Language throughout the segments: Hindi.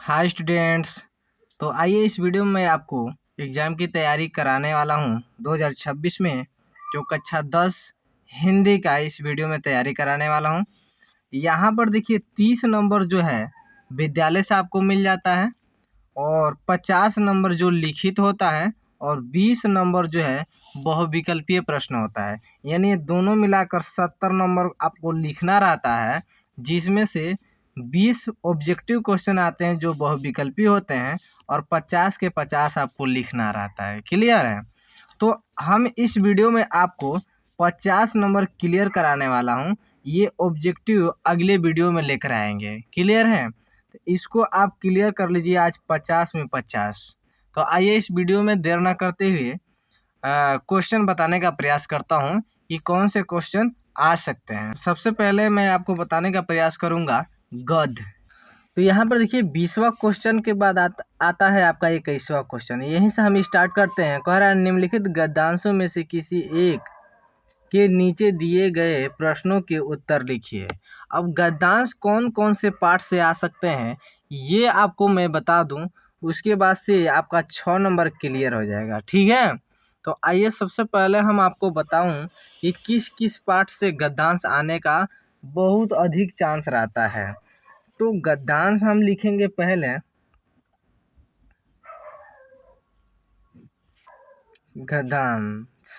Hi students. तो आइए इस वीडियो में मैं आपको एग्ज़ाम की तैयारी कराने वाला हूं 2026 में, जो कक्षा 10 हिंदी का इस वीडियो में तैयारी कराने वाला हूं। यहां पर देखिए 30 नंबर जो है विद्यालय से आपको मिल जाता है और 50 नंबर जो लिखित होता है और 20 नंबर जो है बहुविकल्पीय प्रश्न होता है। यानी ये दोनों मिलाकर 70 नंबर आपको लिखना रहता है, जिसमें से 20 ऑब्जेक्टिव क्वेश्चन आते हैं जो बहुविकल्पीय होते हैं और 50 के 50 आपको लिखना रहता है। क्लियर है? तो हम इस वीडियो में आपको 50 नंबर क्लियर कराने वाला हूं। ये ऑब्जेक्टिव अगले वीडियो में लेकर आएंगे। क्लियर है? तो इसको आप क्लियर कर लीजिए आज 50 में 50। तो आइए इस वीडियो में देर ना करते हुए क्वेश्चन बताने का प्रयास करता हूं कि कौन से क्वेश्चन आ सकते हैं। सबसे पहले मैं आपको बताने का प्रयास करूंगा गद्य। तो यहाँ पर देखिए 20वां क्वेश्चन के बाद आता है आपका 21वां क्वेश्चन। यहीं से हम स्टार्ट करते हैं। कह रहा है निम्नलिखित गद्यांशों में से किसी एक के नीचे दिए गए प्रश्नों के उत्तर लिखिए। अब गद्यांश कौन कौन से पार्ट से आ सकते हैं ये आपको मैं बता दूं, उसके बाद से आपका 6 नंबर क्लियर हो जाएगा। ठीक है? तो आइए सबसे पहले हम आपको बताऊं कि किस किस पार्ट से गद्यांश आने का बहुत अधिक चांस रहता है। तो गद्यांश हम लिखेंगे पहले गद्यांश।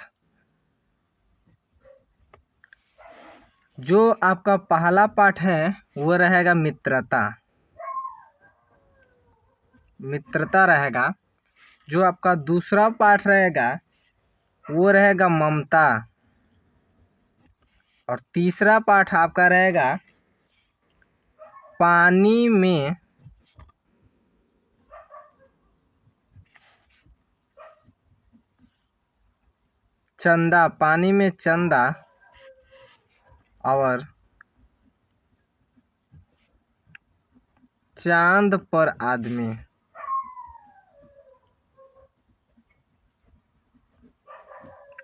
जो आपका पहला पाठ है वो रहेगा मित्रता। मित्रता रहेगा। जो आपका दूसरा पाठ रहेगा वो रहेगा ममता। और तीसरा पाठ आपका रहेगा पानी में चंदा। पानी में चंदा और चांद पर आदमी।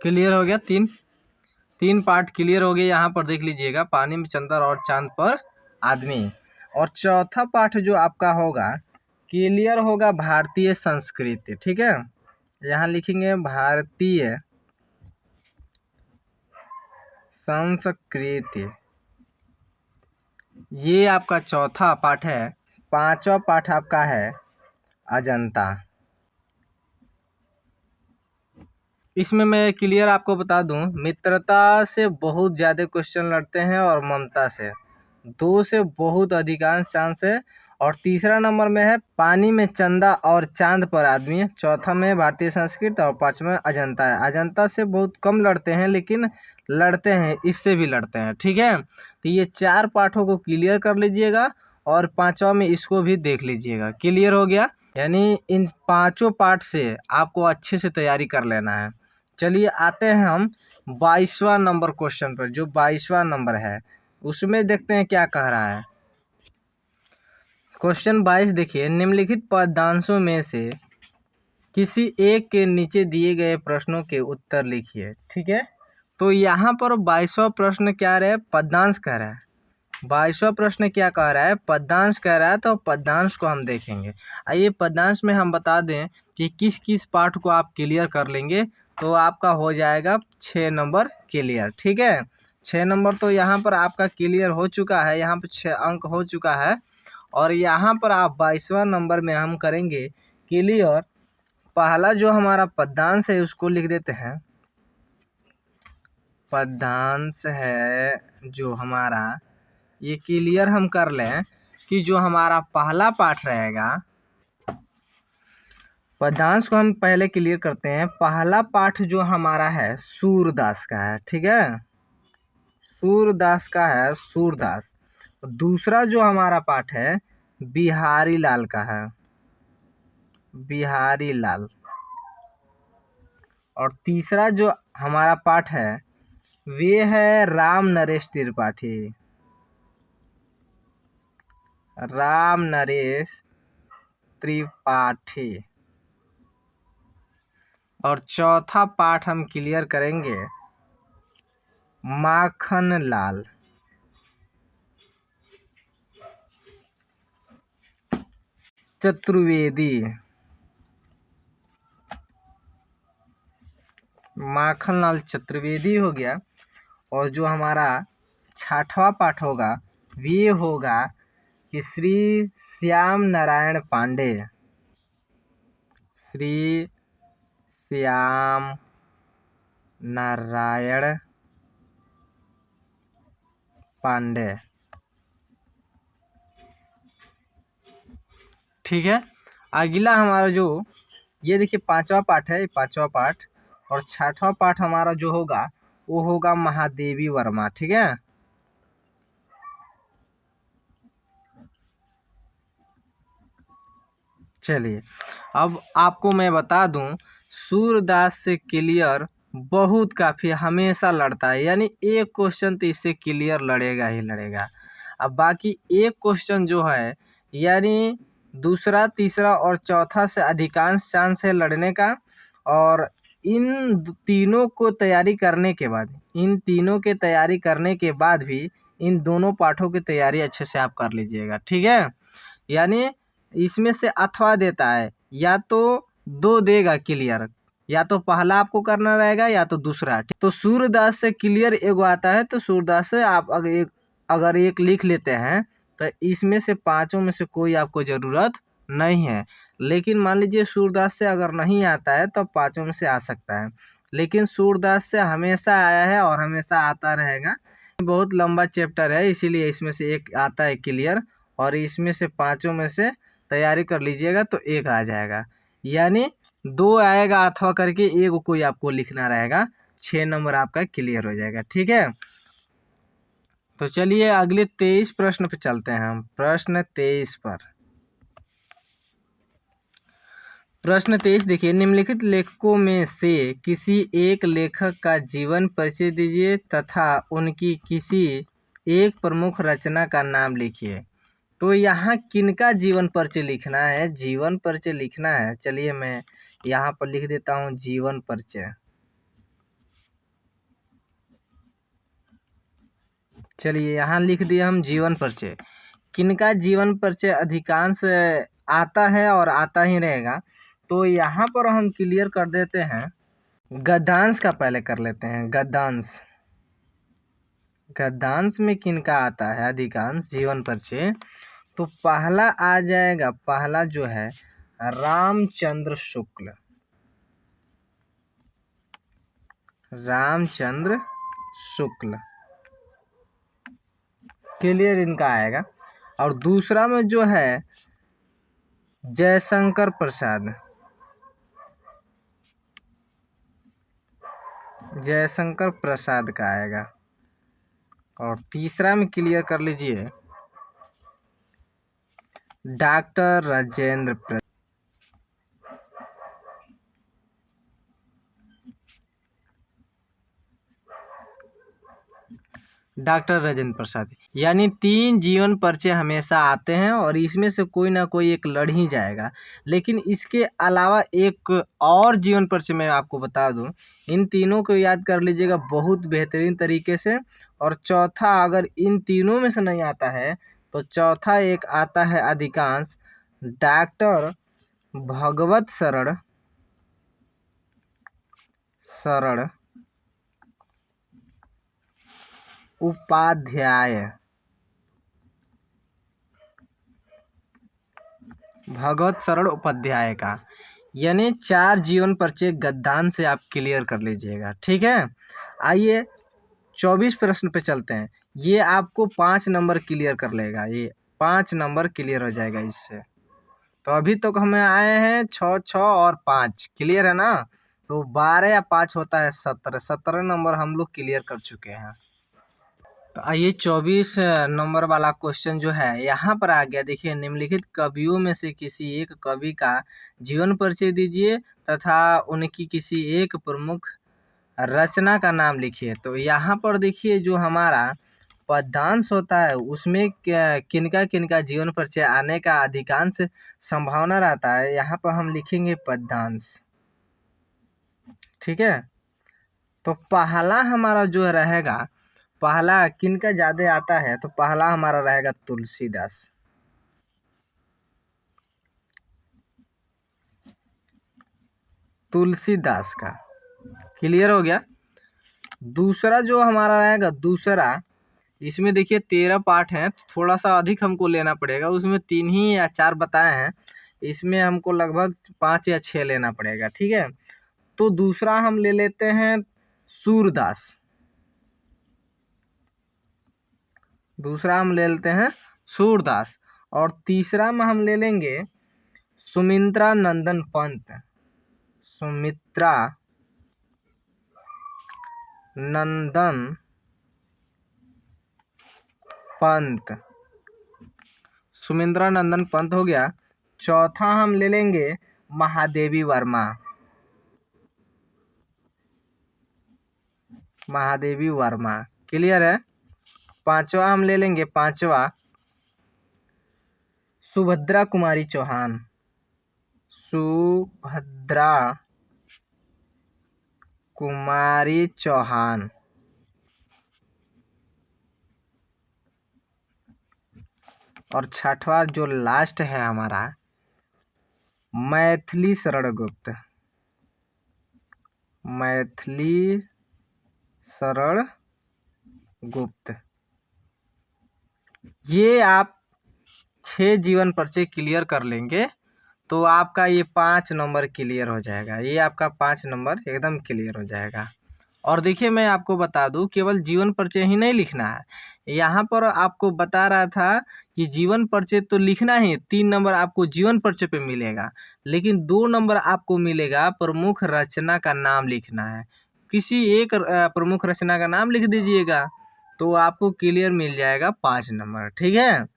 क्लियर हो गया? तीन पार्ट क्लियर हो गए। यहाँ पर देख लीजिएगा, पानी में चंदा और चांद पर आदमी। और चौथा पाठ जो आपका होगा क्लियर होगा भारतीय संस्कृति। ठीक है? यहाँ लिखेंगे भारतीय संस्कृति। ये आपका चौथा पाठ है। पांचवा पाठ आपका है अजंता। इसमें मैं क्लियर आपको बता दूं, मित्रता से बहुत ज़्यादा क्वेश्चन लड़ते हैं और ममता से 2 से बहुत अधिकांश चांस है। और तीसरा नंबर में है पानी में चंदा और चांद पर आदमी। चौथा में भारतीय संस्कृत और पांचवा में अजंता है। अजंता से बहुत कम लड़ते हैं, लेकिन लड़ते हैं, इससे भी लड़ते हैं। ठीक है? तो ये 4 पाठों को क्लियर कर लीजिएगा और पांचवा में इसको भी देख लीजिएगा। क्लियर हो गया? यानी इन 5 पार्ट से आपको अच्छे से तैयारी कर लेना है। चलिए आते हैं हम 22वां नंबर क्वेश्चन पर। जो 22वां नंबर है उसमें देखते हैं क्या कह रहा है। क्वेश्चन 22 देखिए, निम्नलिखित पदांशों में से किसी एक के नीचे दिए गए प्रश्नों के उत्तर लिखिए। ठीक है? तो यहाँ पर 22वां प्रश्न क्या रहा है? पदांश कह रहा है। 22वां प्रश्न क्या कह रहा है? पदांश कह रहा है। तो पदांश को हम देखेंगे। आइए पदांश में हम बता दें कि किस किस पार्ट को आप क्लियर कर लेंगे तो आपका हो जाएगा 6 नंबर क्लियर। ठीक है? 6 नंबर तो यहाँ पर आपका क्लियर हो चुका है। यहाँ पर 6 अंक हो चुका है। और यहाँ पर आप 22वां नंबर में हम करेंगे क्लियर। पहला जो हमारा पदांश है उसको लिख देते हैं। पदांश है जो हमारा, ये क्लियर हम कर लें कि जो हमारा पहला पाठ रहेगा, पदांश को हम पहले क्लियर करते हैं। पहला पाठ जो हमारा है सूरदास का है। ठीक है? सूरदास का है, सूरदास। दूसरा जो हमारा पाठ है बिहारी लाल का है, बिहारी लाल। और तीसरा जो हमारा पाठ है वे है राम नरेश त्रिपाठी, राम नरेश त्रिपाठी। और चौथा पाठ हम क्लियर करेंगे माखन लाल। चतुर्वेदी, माखनलाल चतुर्वेदी हो गया। और जो हमारा 6वां पाठ होगा ये होगा कि श्री श्याम नारायण पांडे, श्री श्याम नारायण पांडे। ठीक है, अगला हमारा जो ये देखिए 5वां पाठ है, 5वां पाठ। और 6वां पाठ हमारा जो होगा वो होगा महादेवी वर्मा। ठीक है, चलिए अब आपको मैं बता दूं, सूरदास से क्लियर बहुत काफ़ी हमेशा लड़ता है, यानी एक क्वेश्चन तो इससे क्लियर लड़ेगा ही लड़ेगा। अब बाकी एक क्वेश्चन जो है यानी दूसरा, तीसरा और चौथा से अधिकांश चांस है लड़ने का। और इन तीनों को तैयारी करने के बाद, इन तीनों के तैयारी करने के बाद भी इन दोनों पाठों की तैयारी अच्छे से आप कर लीजिएगा। ठीक है, यानी इसमें से अथवा देता है, या तो दो देगा क्लियर, या तो पहला आपको करना रहेगा या तो दूसरा। तो सूरदास से क्लियर एगो आता है, तो सूरदास से आप अगर एक लिख लेते हैं तो इसमें से पांचों में से कोई आपको ज़रूरत नहीं है। लेकिन मान लीजिए सूरदास से अगर नहीं आता है तो पांचों में से आ सकता है, लेकिन सूरदास से हमेशा आया है और हमेशा आता रहेगा। बहुत लंबा चैप्टर है, इसीलिए इसमें से एक आता है क्लियर, और इसमें से पांचों में से तैयारी कर लीजिएगा तो एक आ जाएगा, यानी दो आएगा अथवा करके, एक कोई आपको लिखना रहेगा। 6 नंबर आपका क्लियर हो जाएगा। ठीक है, तो चलिए अगले 23 प्रश्न पे चलते हैं हम। प्रश्न 23 पर, प्रश्न 23 देखिए, निम्नलिखित लेखकों में से किसी एक लेखक का जीवन परिचय दीजिए तथा उनकी किसी एक प्रमुख रचना का नाम लिखिए। तो यहाँ किनका जीवन परिचय लिखना है? जीवन परिचय लिखना है। चलिए मैं यहाँ पर लिख देता हूँ जीवन परिचय। चलिए यहाँ लिख दिया हम जीवन परिचय। किनका जीवन परिचय अधिकांश आता है और आता ही रहेगा, तो यहाँ पर हम क्लियर कर देते हैं। गद्यांश का पहले कर लेते हैं। गद्यांश, गद्यांश में किनका आता है अधिकांश जीवन परिचय? तो पहला आ जाएगा, पहला जो है रामचंद्र शुक्ल, रामचंद्र शुक्ल क्लियर इनका आएगा। और दूसरा में जो है जयशंकर प्रसाद, जयशंकर प्रसाद का आएगा। और तीसरा में क्लियर कर लीजिए डॉक्टर राजेंद्र प्रसाद, डॉक्टर राजेंद्र प्रसाद। यानी 3 जीवन परिचय हमेशा आते हैं और इसमें से कोई ना कोई एक लड़ ही जाएगा। लेकिन इसके अलावा एक और जीवन परिचय मैं आपको बता दूं, इन तीनों को याद कर लीजिएगा बहुत बेहतरीन तरीके से। और चौथा अगर इन तीनों में से नहीं आता है तो चौथा एक आता है अधिकांश, डॉक्टर भगवत शरण उपाध्याय, भगवत शरण उपाध्याय का। यानी 4 जीवन परिचय गद्यांश से आप क्लियर कर लीजिएगा। ठीक है, आइए 24 प्रश्न पे चलते हैं। ये आपको 5 नंबर क्लियर कर लेगा, ये 5 नंबर क्लियर हो जाएगा इससे। तो अभी तक हमें आए हैं 6, 6 और 5 क्लियर है ना। तो 12 या 5 होता है 17, 17 नंबर हम लोग क्लियर कर चुके हैं। तो आइए 24 नंबर वाला क्वेश्चन जो है यहाँ पर आ गया। देखिए, निम्नलिखित कवियों में से किसी एक कवि का जीवन परिचय दीजिए तथा उनकी किसी एक प्रमुख रचना का नाम लिखिए। तो यहाँ पर देखिए जो हमारा पद्यांश होता है उसमें किनका किनका जीवन परिचय आने का अधिकांश संभावना रहता है। यहाँ पर हम लिखेंगे पद्यांश। ठीक है, तो पहला हमारा जो रहेगा, पहला किनका ज्यादा आता है? तो पहला हमारा रहेगा तुलसीदास, तुलसीदास का। क्लियर हो गया। दूसरा जो हमारा रहेगा दूसरा, इसमें देखिए 13 पार्ट हैं, तो थोड़ा सा अधिक हमको लेना पड़ेगा। उसमें 3 ही या 4 बताए हैं, इसमें हमको लगभग 5 या 6 लेना पड़ेगा। ठीक है, तो दूसरा हम ले लेते हैं सूरदास। दूसरा हम ले लेते हैं सूरदास। और तीसरा में हम ले लेंगे सुमित्रा नंदन पंत। सुमित्रा नंदन पंत। सुमित्रा नंदन पंत हो गया। चौथा हम ले लेंगे महादेवी वर्मा। महादेवी वर्मा। क्लियर है। पांचवा हम ले लेंगे, पांचवा सुभद्रा कुमारी चौहान। सुभद्रा कुमारी चौहान। और छठवा जो लास्ट है हमारा, मैथिली शरण गुप्त। मैथिली शरण गुप्त। ये आप 6 जीवन परिचय क्लियर कर लेंगे तो आपका ये 5 नंबर क्लियर हो जाएगा। ये आपका 5 नंबर एकदम क्लियर हो जाएगा। और देखिए मैं आपको बता दूं, केवल जीवन परिचय ही नहीं लिखना है। यहाँ पर आपको बता रहा था कि जीवन परिचय तो लिखना ही, 3 नंबर आपको जीवन परिचय पे मिलेगा, लेकिन 2 नंबर आपको मिलेगा प्रमुख रचना का नाम लिखना है। किसी एक प्रमुख रचना का नाम लिख दीजिएगा तो आपको क्लियर मिल जाएगा 5 नंबर। ठीक है,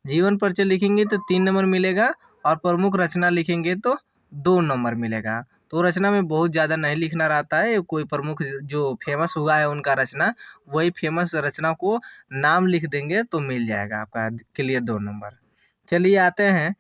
जीवन परिचय लिखेंगे तो 3 नंबर मिलेगा और प्रमुख रचना लिखेंगे तो 2 नंबर मिलेगा। तो रचना में बहुत ज़्यादा नहीं लिखना रहता है, कोई प्रमुख जो फेमस हुआ है उनका रचना, वही फेमस रचना को नाम लिख देंगे तो मिल जाएगा आपका क्लियर 2 नंबर। चलिए आते हैं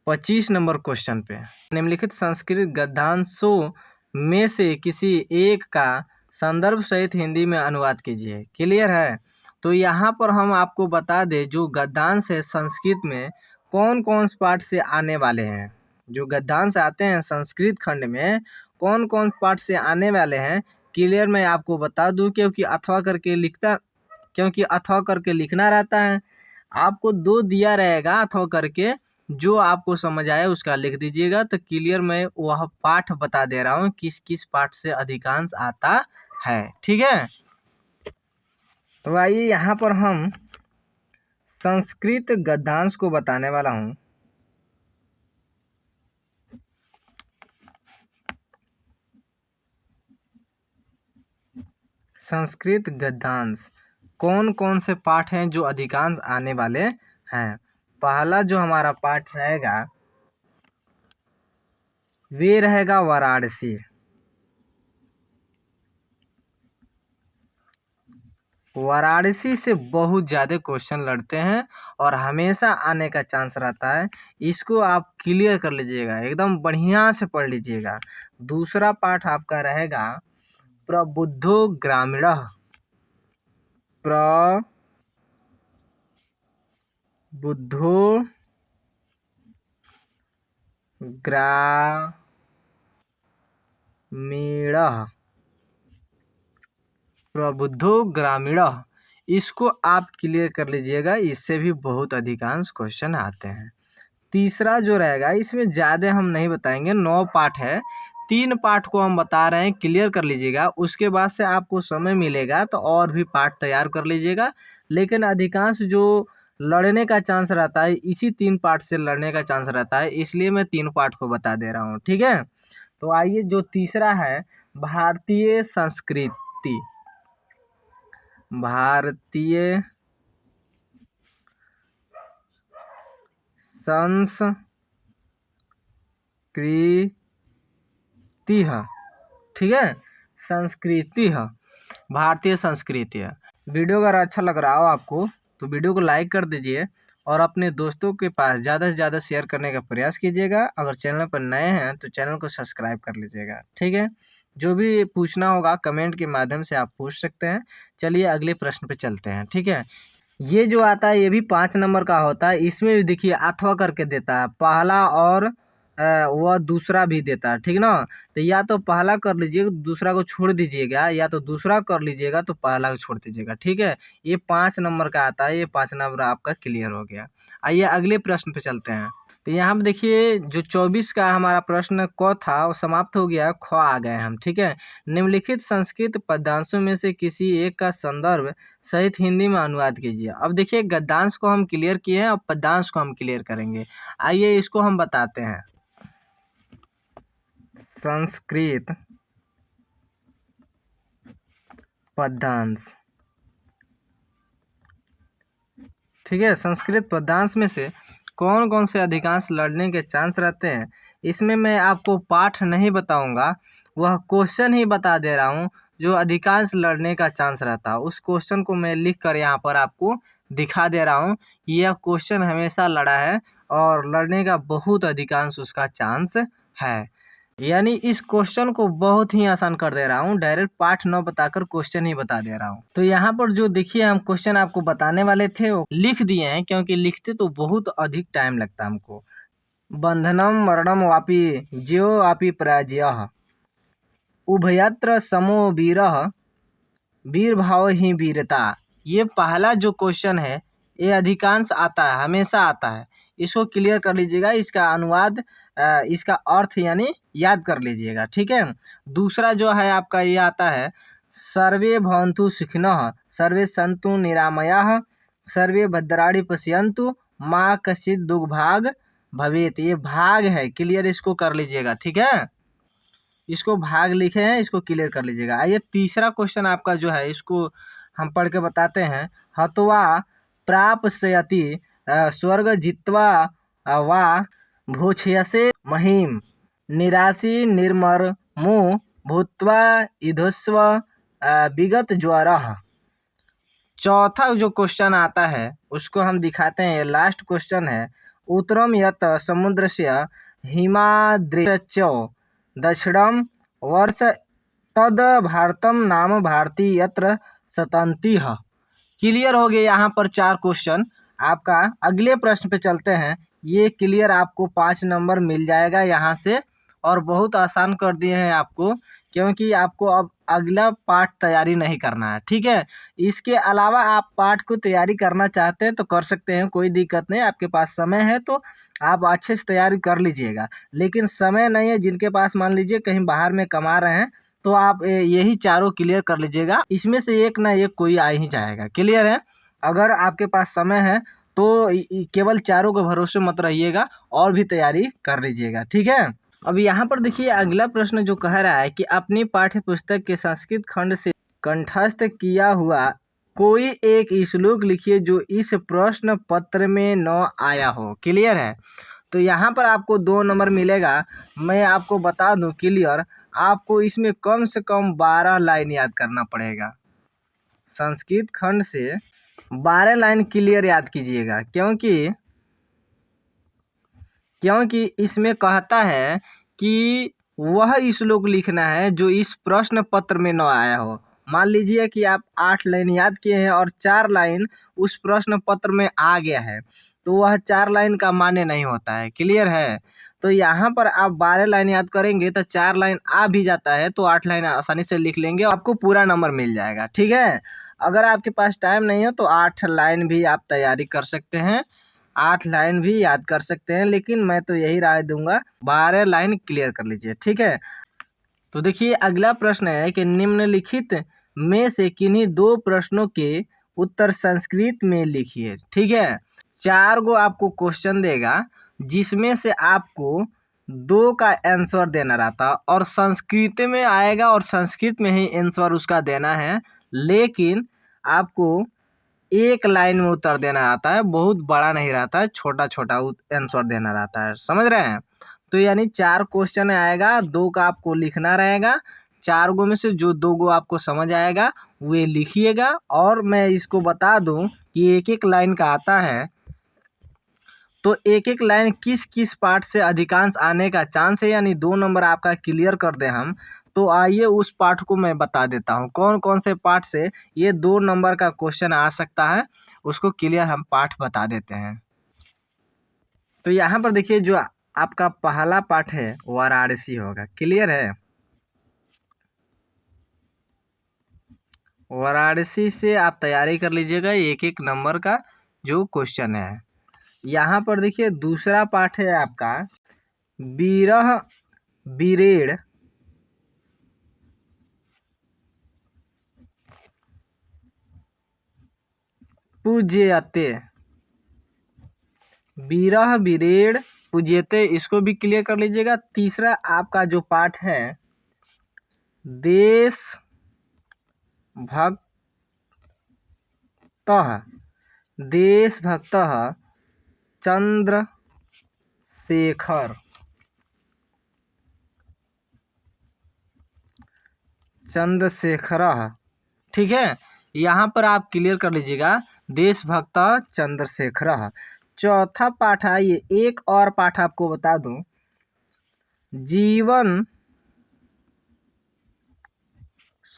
25 नंबर क्वेश्चन पे। निम्नलिखित संस्कृत गद्यांशों में से किसी एक का संदर्भ सहित हिंदी में अनुवाद कीजिए। क्लियर है। तो यहाँ पर हम आपको बता दें, जो गद्यांश है संस्कृत में कौन कौन से पाठ से आने वाले हैं। जो गद्यांश आते हैं संस्कृत खंड में कौन कौन पाठ से आने वाले हैं, क्लियर मैं आपको बता दूं, क्योंकि अथवा करके लिखना रहता है। आपको 2 दिया रहेगा अथवा करके, जो आपको समझ आए उसका लिख दीजिएगा। तो क्लियर मैं वह पाठ बता दे रहा हूँ किस किस पाठ से अधिकांश आता है। ठीक है, तो आइए यहाँ पर हम संस्कृत गद्यांश को बताने वाला हूँ। संस्कृत गद्यांश कौन कौन से पाठ हैं जो अधिकांश आने वाले हैं। पहला जो हमारा पाठ रहेगा वे रहेगा वाराणसी। वाराणसी से बहुत ज़्यादा क्वेश्चन लड़ते हैं और हमेशा आने का चांस रहता है। इसको आप क्लियर कर लीजिएगा, एकदम बढ़िया से पढ़ लीजिएगा। दूसरा पाठ आपका रहेगा प्रबुद्धो ग्रामीणः। प्रबुद्धो ग्रामीणः। प्रबुद्धो ग्रामीणः, इसको आप क्लियर कर लीजिएगा, इससे भी बहुत अधिकांश क्वेश्चन आते हैं। तीसरा जो रहेगा, इसमें ज़्यादा हम नहीं बताएंगे, 9 पाठ है, 3 पाठ को हम बता रहे हैं, क्लियर कर लीजिएगा। उसके बाद से आपको समय मिलेगा तो और भी पाठ तैयार कर लीजिएगा, लेकिन अधिकांश जो लड़ने का चांस रहता है इसी 3 पाठ से लड़ने का चांस रहता है, इसलिए मैं 3 पाठ को बता दे रहा हूँ। ठीक है, तो आइए जो तीसरा है भारतीय संस्कृति। भारतीय संस्कृति है। ठीक है, संस्कृति है, भारतीय संस्कृति है। वीडियो अगर अच्छा लग रहा हो आपको तो वीडियो को लाइक कर दीजिए और अपने दोस्तों के पास ज़्यादा से ज़्यादा शेयर करने का प्रयास कीजिएगा। अगर चैनल पर नए हैं तो चैनल को सब्सक्राइब कर लीजिएगा। ठीक है, जो भी पूछना होगा कमेंट के माध्यम से आप पूछ सकते हैं। चलिए अगले प्रश्न पे चलते हैं। ठीक है, ये जो आता है ये भी 5 नंबर का होता है। इसमें भी देखिए अथवा करके देता है, पहला और वह दूसरा भी देता है, ठीक ना। तो या तो पहला कर लीजिएगा, दूसरा को छोड़ दीजिएगा, या तो दूसरा कर लीजिएगा तो पहला को छोड़ दीजिएगा, ठीक है। ये 5 नंबर का आता है, ये 5 नंबर आपका क्लियर हो गया। आइए अगले प्रश्न पे चलते हैं। तो यहाँ पे देखिए जो 24 का हमारा प्रश्न क था वो समाप्त हो गया, ख आ गए हम, ठीक है। निम्नलिखित संस्कृत पद्यांशों में से किसी एक का संदर्भ सहित हिंदी में अनुवाद कीजिए। अब देखिए गद्यांश को हम क्लियर किए हैं, अब पद्यांश को हम क्लियर करेंगे। आइए इसको हम बताते हैं। संस्कृत पद्यांश, ठीक है। संस्कृत पद्यांश में से कौन कौन से अधिकांश लड़ने के चांस रहते हैं, इसमें मैं आपको पाठ नहीं बताऊंगा, वह क्वेश्चन ही बता दे रहा हूँ जो अधिकांश लड़ने का चांस रहता है। उस क्वेश्चन को मैं लिख कर यहाँ पर आपको दिखा दे रहा हूँ। यह क्वेश्चन हमेशा लड़ा है और लड़ने का बहुत अधिकांश उसका चांस है। यानी इस क्वेश्चन को बहुत ही आसान कर दे रहा हूँ, डायरेक्ट पाठ न बताकर क्वेश्चन ही बता दे रहा हूँ। तो यहाँ पर जो देखिए हम क्वेश्चन आपको बताने वाले थे वो लिख दिए हैं, क्योंकि लिखते तो बहुत अधिक टाइम लगता है हमको। बंधनम मरणम वापि ज्यो वापि पराजयः उभयत्र समो वीरः वीर भाव ही वीरता। ये पहला जो क्वेश्चन है ये अधिकांश आता है, हमेशा आता है। इसको क्लियर कर लीजिएगा, इसका अनुवाद इसका अर्थ यानी याद कर लीजिएगा, ठीक है। दूसरा जो है आपका ये आता है, सर्वे भवन्तु सुखिनः सर्वे सन्तु निरामयाः सर्वे भद्राणि पश्यन्तु माँ कश्चित् दुर्भाग भवेत्। ये भाग है, क्लियर इसको कर लीजिएगा, ठीक है। इसको भाग लिखे हैं, इसको क्लियर कर लीजिएगा। आइए तीसरा क्वेश्चन आपका जो है इसको हम पढ़ के बताते हैं। हत्वा प्राप्स्यति स्वर्ग जित्वा वा भोक्ष्यसे महीम निराशी निर्मर्मो भूत्वा इधस्व विगत ज्वरः। चौथा जो क्वेश्चन आता है उसको हम दिखाते हैं, ये लास्ट क्वेश्चन है। उत्तरम यत समुद्रस्य हिमाद्रिश्च दक्षिणम वर्ष तद भारतम नाम भारती यत्र सतंतिः। क्लियर हो गया यहाँ पर 4 क्वेश्चन आपका। अगले प्रश्न पे चलते हैं। ये क्लियर आपको 5 नंबर मिल जाएगा यहाँ से, और बहुत आसान कर दिए हैं आपको, क्योंकि आपको अब अगला पाठ तैयारी नहीं करना है, ठीक है। इसके अलावा आप पाठ को तैयारी करना चाहते हैं तो कर सकते हैं, कोई दिक्कत नहीं। आपके पास समय है तो आप अच्छे से तैयारी कर लीजिएगा, लेकिन समय नहीं है जिनके पास, मान लीजिए कहीं बाहर में कमा रहे हैं, तो आप यही चारों क्लियर कर लीजिएगा। इसमें से एक ना एक कोई आ ही जाएगा, क्लियर है। अगर आपके पास समय है तो केवल चारों के भरोसे मत रहिएगा, और भी तैयारी कर लीजिएगा, ठीक है। अब यहाँ पर देखिए अगला प्रश्न जो कह रहा है कि अपनी पाठ्य पुस्तक के संस्कृत खंड से कंठस्थ किया हुआ कोई एक श्लोक लिखिए जो इस प्रश्न पत्र में न आया हो। क्लियर है। तो यहाँ पर आपको 2 नंबर मिलेगा। मैं आपको बता दूं क्लियर, आपको इसमें कम से कम 12 लाइन याद करना पड़ेगा। संस्कृत खंड से 12 लाइन क्लियर याद कीजिएगा, क्योंकि इसमें कहता है कि वह श्लोक लिखना है जो इस प्रश्न पत्र में न आया हो। मान लीजिए कि आप 8 लाइन याद किए हैं और 4 लाइन उस प्रश्न पत्र में आ गया है, तो वह 4 लाइन का मान्य नहीं होता है, क्लियर है। तो यहाँ पर आप 12 लाइन याद करेंगे तो 4 लाइन आ भी जाता है, तो 8 लाइन आसानी से लिख लेंगे, आपको पूरा नंबर मिल जाएगा, ठीक है। अगर आपके पास टाइम नहीं है तो 8 लाइन भी आप तैयारी कर सकते हैं, 8 लाइन भी याद कर सकते हैं, लेकिन मैं तो यही राय दूंगा 12 लाइन क्लियर कर लीजिए, ठीक है। तो देखिए अगला प्रश्न है कि निम्नलिखित में से किन्हीं 2 प्रश्नों के उत्तर संस्कृत में लिखिए, ठीक है। 4 गो आपको क्वेश्चन देगा जिसमें से आपको 2 का आंसर देना रहता, और संस्कृत में आएगा और संस्कृत में ही आंसर उसका देना है, लेकिन आपको 1 लाइन में उत्तर देना रहता है, बहुत बड़ा नहीं रहता है, छोटा छोटा आंसर देना रहता है, समझ रहे हैं। तो यानी 4 क्वेश्चन आएगा, 2 का आपको लिखना रहेगा। 4 गो में से जो 2 गो आपको समझ आएगा वे लिखिएगा। और मैं इसको बता दूं कि 1-1 लाइन का आता है, तो 1-1 लाइन किस किस पार्ट से अधिकांश आने का चांस है, यानी 2 नंबर आपका क्लियर कर दें हम। तो आइए उस पार्ट को मैं बता देता हूँ, कौन कौन से पार्ट से ये 2 नंबर का क्वेश्चन आ सकता है, उसको क्लियर हम पार्ट बता देते हैं। तो यहाँ पर देखिए जो आपका पहला पाठ है वाराणसी होगा। क्लियर है? वाराणसी से आप तैयारी कर लीजिएगा, एक एक नंबर का जो क्वेश्चन है। यहाँ पर देखिए दूसरा पाठ है आपका बीरह बीरेड़ पूज्यते। बीरह बीरेड़ पूज्यते, इसको भी क्लियर कर लीजिएगा। तीसरा आपका जो पाठ है देश भक्तः देशभक्तः चंद्रशेखर चंद्रशेखरः। ठीक है, यहाँ पर आप क्लियर कर लीजिएगा देशभक्त चंद्रशेखरः। चौथा पाठ आइए, एक और पाठ आपको बता दूं, जीवन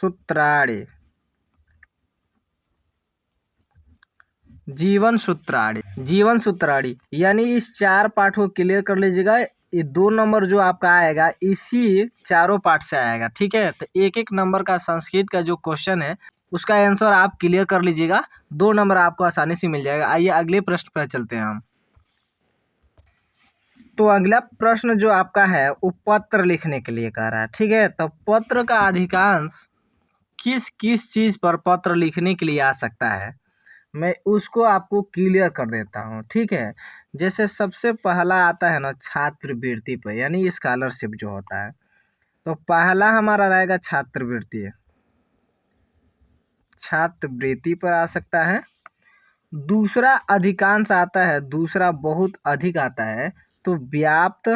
सूत्राणि जीवन सूत्राणि जीवन सूत्राणि, यानी इस चार पाठ को क्लियर कर लीजिएगा। ये 2 नंबर जो आपका आएगा इसी चारों पाठ से आएगा। ठीक है, तो एक एक नंबर का संस्कृत का जो क्वेश्चन है उसका आंसर आप क्लियर कर लीजिएगा, 2 नंबर आपको आसानी से मिल जाएगा। आइए अगले प्रश्न पर चलते हैं हम। तो अगला प्रश्न जो आपका है वो पत्र लिखने के लिए कह रहा है। ठीक है, तो पत्र का अधिकांश किस किस चीज पर पत्र लिखने के लिए आ सकता है, मैं उसको आपको क्लियर कर देता हूँ। ठीक है, जैसे सबसे पहला आता है ना छात्रवृत्ति पर, यानी स्कॉलरशिप जो होता है, तो पहला हमारा रहेगा छात्रवृत्ति। छात्रवृत्ति पर आ सकता है। दूसरा अधिकांश आता है, दूसरा बहुत अधिक आता है, तो व्याप्त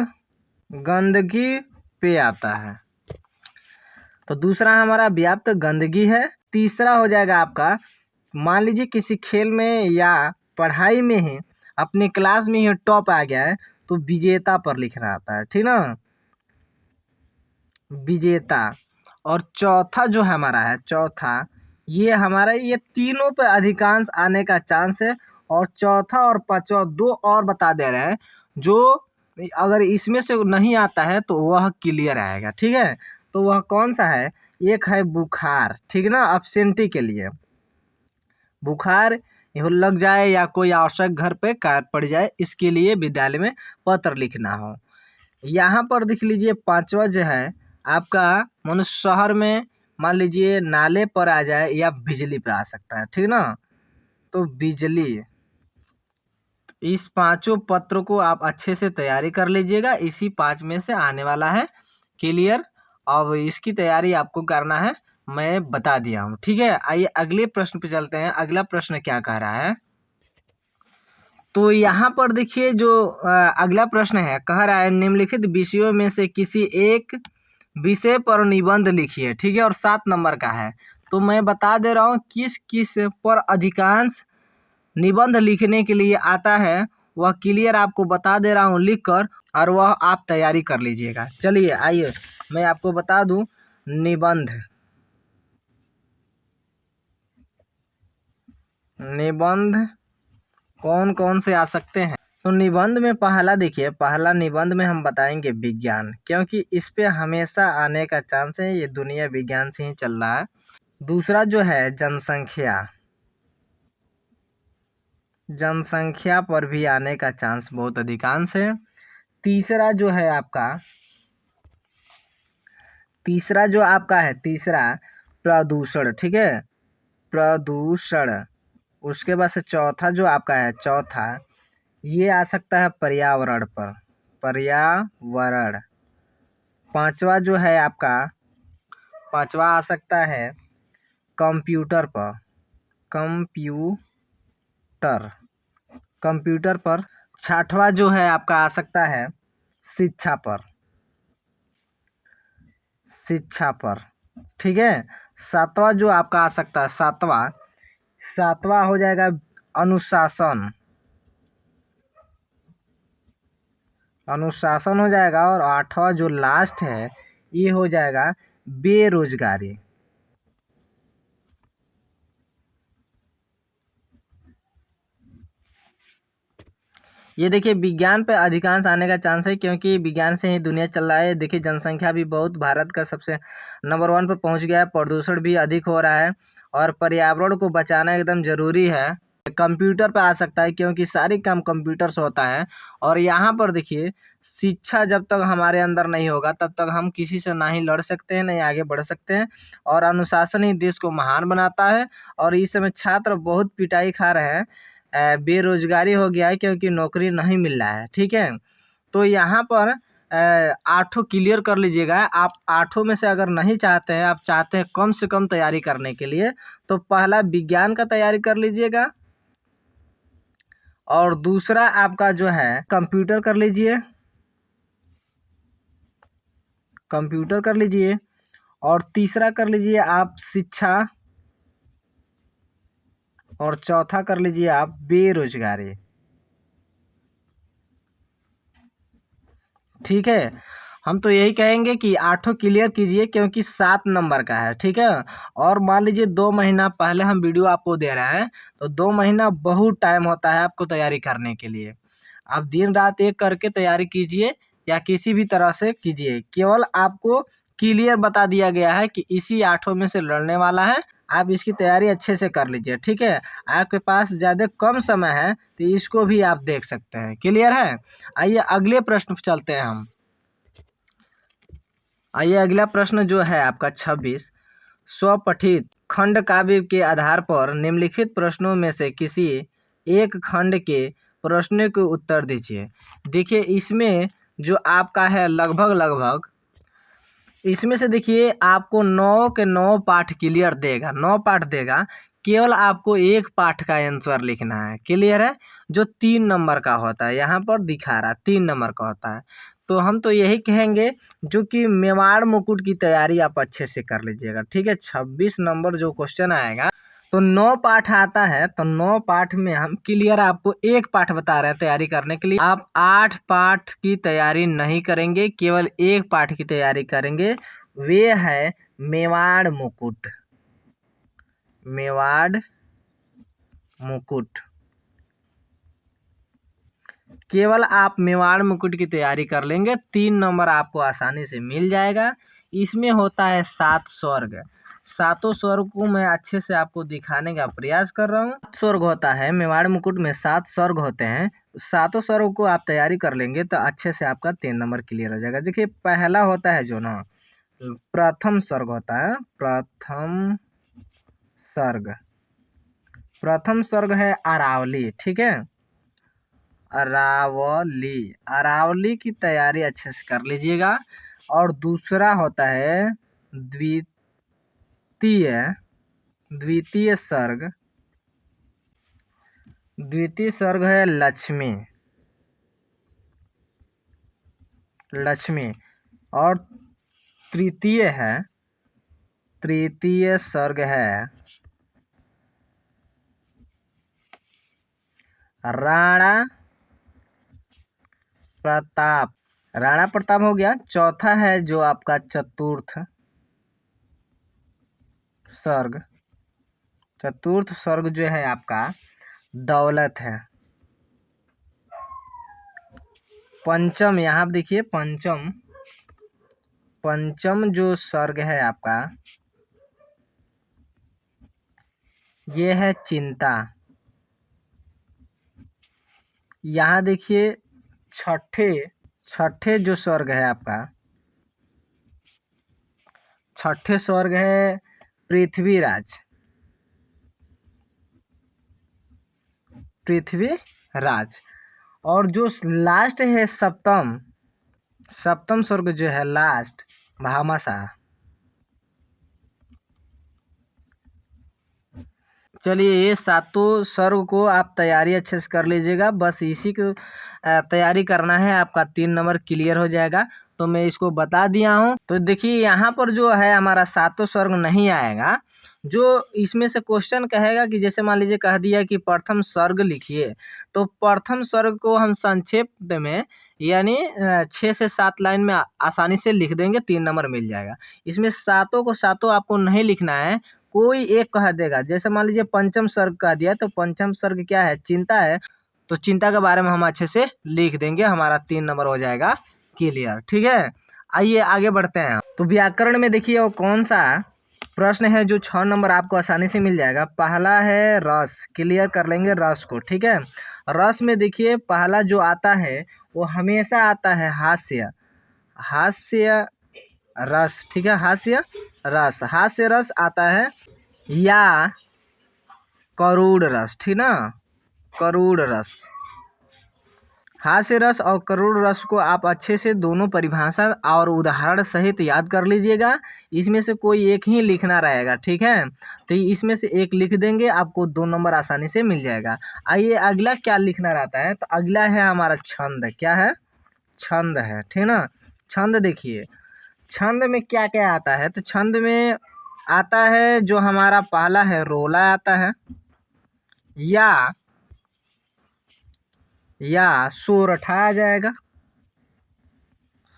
गंदगी पे आता है। तो दूसरा हमारा व्याप्त गंदगी है। तीसरा हो जाएगा आपका, मान लीजिए किसी खेल में या पढ़ाई में ही अपने क्लास में ही टॉप आ गया है, तो विजेता पर लिखना आता है। ठीक ना, विजेता। और चौथा जो हमारा है, चौथा ये हमारा, ये तीनों पे अधिकांश आने का चांस है। और चौथा और पांचवा 2 और बता दे रहे हैं, जो अगर इसमें से नहीं आता है तो वह क्लियर आएगा। ठीक है, तो वह कौन सा है? एक है बुखार। ठीक ना, एब्सेंटी के लिए बुखार लग जाए या कोई आवश्यक घर पे कार्य पड़ जाए, इसके लिए विद्यालय में पत्र लिखना हो। यहाँ पर देख लीजिए पांचवा जो है आपका, मनुष्य शहर में मान लीजिए नाले पर आ जाए या बिजली पे आ सकता है। ठीक ना, तो बिजली। इस पांचों पत्रों को आप अच्छे से तैयारी कर लीजिएगा, इसी 5 में से आने वाला है। क्लियर? अब इसकी तैयारी आपको करना है, मैं बता दिया हूँ। ठीक है, आइए अगले प्रश्न पे चलते हैं। अगला प्रश्न क्या कह रहा है, तो यहाँ पर देखिए जो अगला प्रश्न है, कह रहा है निम्नलिखित विषयों में से किसी एक विषय पर निबंध लिखिए। ठीक है, और 7 नंबर का है। तो मैं बता दे रहा हूँ किस किस पर अधिकांश निबंध लिखने के लिए आता है, वह क्लियर आपको बता दे रहा हूँ लिख कर, और वह आप तैयारी कर लीजिएगा। चलिए आइए मैं आपको बता दूं, निबंध निबंध कौन कौन से आ सकते हैं। तो निबंध में पहला देखिए, पहला निबंध में हम बताएंगे विज्ञान, क्योंकि इस पे हमेशा आने का चांस है, ये दुनिया विज्ञान से ही चल रहा है। दूसरा जो है जनसंख्या, जनसंख्या पर भी आने का चांस बहुत अधिकांश है। तीसरा जो है आपका, तीसरा जो आपका है, तीसरा प्रदूषण। ठीक है, प्रदूषण। उसके बाद से चौथा जो आपका है, चौथा ये आ सकता है पर्यावरण पर, पर्यावरण। पांचवा जो है आपका, पांचवा आ सकता है कंप्यूटर पर, कंप्यूटर, कंप्यूटर पर। छठवा जो है आपका आ सकता है शिक्षा पर, शिक्षा पर। ठीक है, सातवां जो आपका आ सकता है, सातवां, सातवां हो जाएगा अनुशासन, अनुशासन हो जाएगा। और आठवां जो लास्ट है ये हो जाएगा बेरोजगारी। ये देखिए विज्ञान पे अधिकांश आने का चांस है, क्योंकि विज्ञान से ही दुनिया चल रहा है। देखिए जनसंख्या भी बहुत भारत का सबसे नंबर 1 पे पहुंच गया है, प्रदूषण भी अधिक हो रहा है और पर्यावरण को बचाना एकदम ज़रूरी है। कंप्यूटर पे आ सकता है, क्योंकि सारी काम कंप्यूटर से होता है। और यहाँ पर देखिए शिक्षा जब तक हमारे अंदर नहीं होगा तब तक हम किसी से ना ही लड़ सकते हैं, ना ही आगे बढ़ सकते हैं। और अनुशासन ही देश को महान बनाता है। और इस समय छात्र बहुत पिटाई खा रहे हैं, बेरोजगारी हो गया है, क्योंकि नौकरी नहीं मिल रहा है। ठीक है, तो यहाँ पर आठों क्लियर कर लीजिएगा। आप आठों में से अगर नहीं चाहते हैं, आप चाहते हैं कम से कम तैयारी करने के लिए, तो पहला विज्ञान का तैयारी कर लीजिएगा और दूसरा आपका जो है कंप्यूटर कर लीजिए, कंप्यूटर कर लीजिए और तीसरा कर लीजिए आप शिक्षा और चौथा कर लीजिए आप बेरोजगारी। ठीक है, हम तो यही कहेंगे कि आठों क्लियर कीजिए, क्योंकि 7 नंबर का है। ठीक है, और मान लीजिए 2 महीना पहले हम वीडियो आपको दे रहे हैं, तो 2 महीना बहुत टाइम होता है आपको तैयारी करने के लिए। आप दिन रात एक करके तैयारी कीजिए या किसी भी तरह से कीजिए, केवल आपको क्लियर बता दिया गया है कि इसी आठों में से लड़ने वाला है। आप इसकी तैयारी अच्छे से कर लीजिए। ठीक है, आपके पास ज़्यादा कम समय है तो इसको भी आप देख सकते हैं। क्लियर है? आइए अगले प्रश्न पर चलते हैं हम। आइए अगला प्रश्न जो है आपका 26, स्वपठित खंड काव्य के आधार पर निम्नलिखित प्रश्नों में से किसी एक खंड के प्रश्नों के उत्तर दीजिए। देखिए इसमें जो आपका है लगभग इसमें से देखिए आपको 9 के 9 पाठ क्लियर देगा, 9 पाठ देगा। केवल आपको एक पाठ का आंसर लिखना है। क्लियर है? जो 3 नंबर का होता है, यहाँ पर दिखा रहा है 3 नंबर का होता है। तो हम तो यही कहेंगे जो कि मेवाड़ मुकुट की तैयारी आप अच्छे से कर लीजिएगा। ठीक है, 26 नंबर जो क्वेश्चन आएगा, तो 9 पाठ आता है, तो 9 पाठ में हम क्लियर आपको एक पाठ बता रहे हैं तैयारी करने के लिए। आप 8 पाठ की तैयारी नहीं करेंगे, केवल एक पाठ की तैयारी करेंगे। वे है मेवाड़ मुकुट। मेवाड़ मुकुट, केवल आप मेवाड़ मुकुट की तैयारी कर लेंगे, 3 नंबर आपको आसानी से मिल जाएगा। इसमें होता है 7 स्वर्ग। 7 स्वर्ग को मैं अच्छे से आपको दिखाने का प्रयास कर रहा हूँ। स्वर्ग होता है मेवाड़ मुकुट में, 7 स्वर्ग होते हैं। 7 स्वर्ग को आप तैयारी कर लेंगे तो अच्छे से आपका 3 नंबर क्लियर हो जाएगा। देखिए पहला होता है जो ना प्रथम स्वर्ग होता है, प्रथम स्वर्ग। प्रथम स्वर्ग है अरावली। ठीक है, अरावली, अरावली की तैयारी अच्छे से कर लीजिएगा। और दूसरा होता है द्वितीय सर्ग। द्वितीय सर्ग है लक्ष्मी, लक्ष्मी। और तृतीय सर्ग है राणा प्रताप। राणा प्रताप हो गया। चौथा है जो आपका चतुर्थ सर्ग। चतुर्थ सर्ग जो है आपका दौलत है। पंचम, यहाँ आप देखिए पंचम जो सर्ग है आपका ये है चिंता। यहाँ देखिए छठे जो स्वर्ग है आपका, छठे स्वर्ग है पृथ्वीराज। पृथ्वीराज। और जो लास्ट है सप्तम स्वर्ग जो है लास्ट भामाशाह। चलिए ये 7 स्वर्ग को आप तैयारी अच्छे से कर लीजिएगा। बस इसी को तैयारी करना है, आपका 3 नंबर क्लियर हो जाएगा। तो मैं इसको बता दिया हूँ। तो देखिए यहाँ पर जो है हमारा 7 स्वर्ग नहीं आएगा। जो इसमें से क्वेश्चन कहेगा कि जैसे मान लीजिए कह दिया कि प्रथम स्वर्ग लिखिए, तो प्रथम स्वर्ग को हम संक्षेप में यानी 6 से 7 लाइन में आसानी से लिख देंगे, 3 नंबर मिल जाएगा। इसमें सातों को सातों आपको नहीं लिखना है, कोई एक कह देगा। जैसे मान लीजिए पंचम सर्ग कह दिया, तो पंचम सर्ग क्या है? चिंता है। तो चिंता के बारे में हम अच्छे से लिख देंगे, हमारा 3 नंबर हो जाएगा क्लियर। ठीक है, आइए आगे बढ़ते हैं। तो व्याकरण में देखिए वो कौन सा प्रश्न है जो 6 नंबर आपको आसानी से मिल जाएगा। पहला है रस, क्लियर कर लेंगे रस को। ठीक है, रस में देखिए पहला जो आता है वो हमेशा आता है हास्य, हास्य रस। ठीक है, हास्य रस, हास्य रस आता है, या करूड़ रस। ठीक ना, करूड़ रस, हास्य रस और करूड़ रस को आप अच्छे से दोनों परिभाषा और उदाहरण सहित याद कर लीजिएगा। इसमें से कोई एक ही लिखना रहेगा। ठीक है, तो इसमें से एक लिख देंगे, आपको 2 नंबर आसानी से मिल जाएगा। आइए अगला क्या लिखना रहता है, तो अगला है हमारा छंद। क्या है, छंद है। ठीक ना, छंद देखिए छंद में क्या क्या आता है, तो छंद में आता है जो हमारा पहला है रोला आता है, या सोरठा आ जाएगा,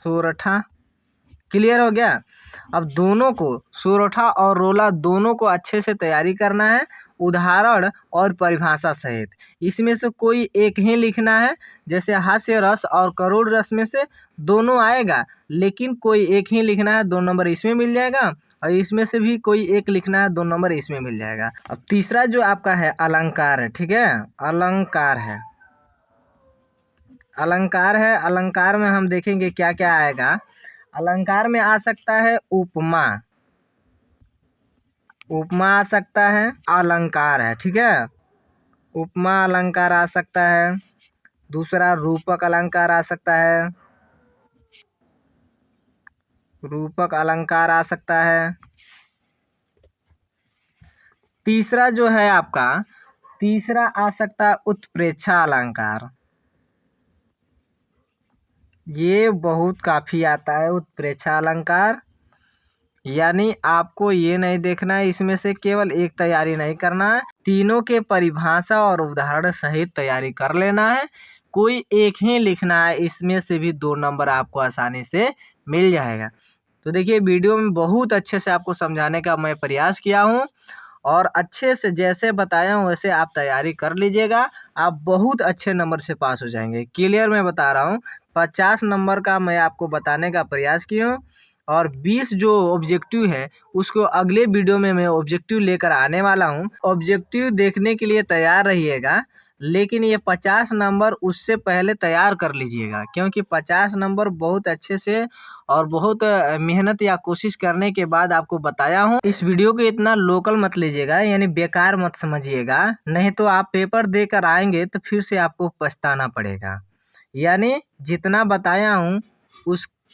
सोरठा। क्लियर हो गया। अब दोनों को, सोरठा और रोला दोनों को अच्छे से तैयारी करना है, उदाहरण और परिभाषा सहित। इसमें से कोई एक ही लिखना है, जैसे हास्य रस और करूड़ रस में से दोनों आएगा, लेकिन कोई एक ही लिखना है, 2 नंबर इसमें मिल जाएगा। और इसमें से भी कोई एक लिखना है, 2 नंबर इसमें मिल जाएगा। अब तीसरा जो आपका है अलंकार है। ठीक है, अलंकार है, अलंकार है। अलंकार में हम देखेंगे क्या क्या आएगा। अलंकार में आ सकता है उपमा, उपमा आ सकता है, अलंकार है। ठीक है, उपमा अलंकार आ सकता है। दूसरा रूपक अलंकार आ सकता है, रूपक अलंकार आ सकता है। तीसरा जो है आपका, तीसरा आ सकता है उत्प्रेक्षा अलंकार। ये बहुत काफी आता है उत्प्रेक्षा अलंकार। यानी आपको ये नहीं देखना है, इसमें से केवल एक तैयारी नहीं करना है, तीनों के परिभाषा और उदाहरण सहित तैयारी कर लेना है। कोई एक ही लिखना है, इसमें से भी 2 नंबर आपको आसानी से मिल जाएगा। तो देखिए वीडियो में बहुत अच्छे से आपको समझाने का मैं प्रयास किया हूँ, और अच्छे से जैसे बताया हूँ वैसे आप तैयारी कर लीजिएगा, आप बहुत अच्छे नंबर से पास हो जाएंगे। क्लियर मैं बता रहा हूँ, 50 नंबर का मैं आपको बताने का प्रयास किया हूँ, और 20 जो ऑब्जेक्टिव है उसको अगले वीडियो में मैं ऑब्जेक्टिव लेकर आने वाला हूँ। ऑब्जेक्टिव देखने के लिए तैयार रहिएगा, लेकिन ये 50 नंबर उससे पहले तैयार कर लीजिएगा, क्योंकि 50 नंबर बहुत अच्छे से और बहुत मेहनत या कोशिश करने के बाद आपको बताया हूँ। इस वीडियो को इतना लोकल मत लीजिएगा, यानी बेकार मत समझिएगा, नहीं तो आप पेपर देकर आएंगे तो फिर से आपको पछताना पड़ेगा। यानी जितना बताया हूँ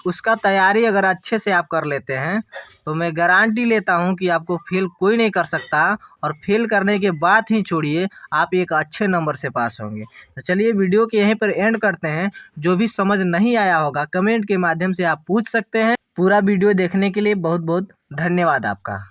उसका तैयारी अगर अच्छे से आप कर लेते हैं तो मैं गारंटी लेता हूं कि आपको फेल कोई नहीं कर सकता, और फेल करने के बाद ही छोड़िए आप एक अच्छे नंबर से पास होंगे। तो चलिए वीडियो के यहीं पर एंड करते हैं। जो भी समझ नहीं आया होगा कमेंट के माध्यम से आप पूछ सकते हैं। पूरा वीडियो देखने के लिए बहुत बहुत धन्यवाद आपका।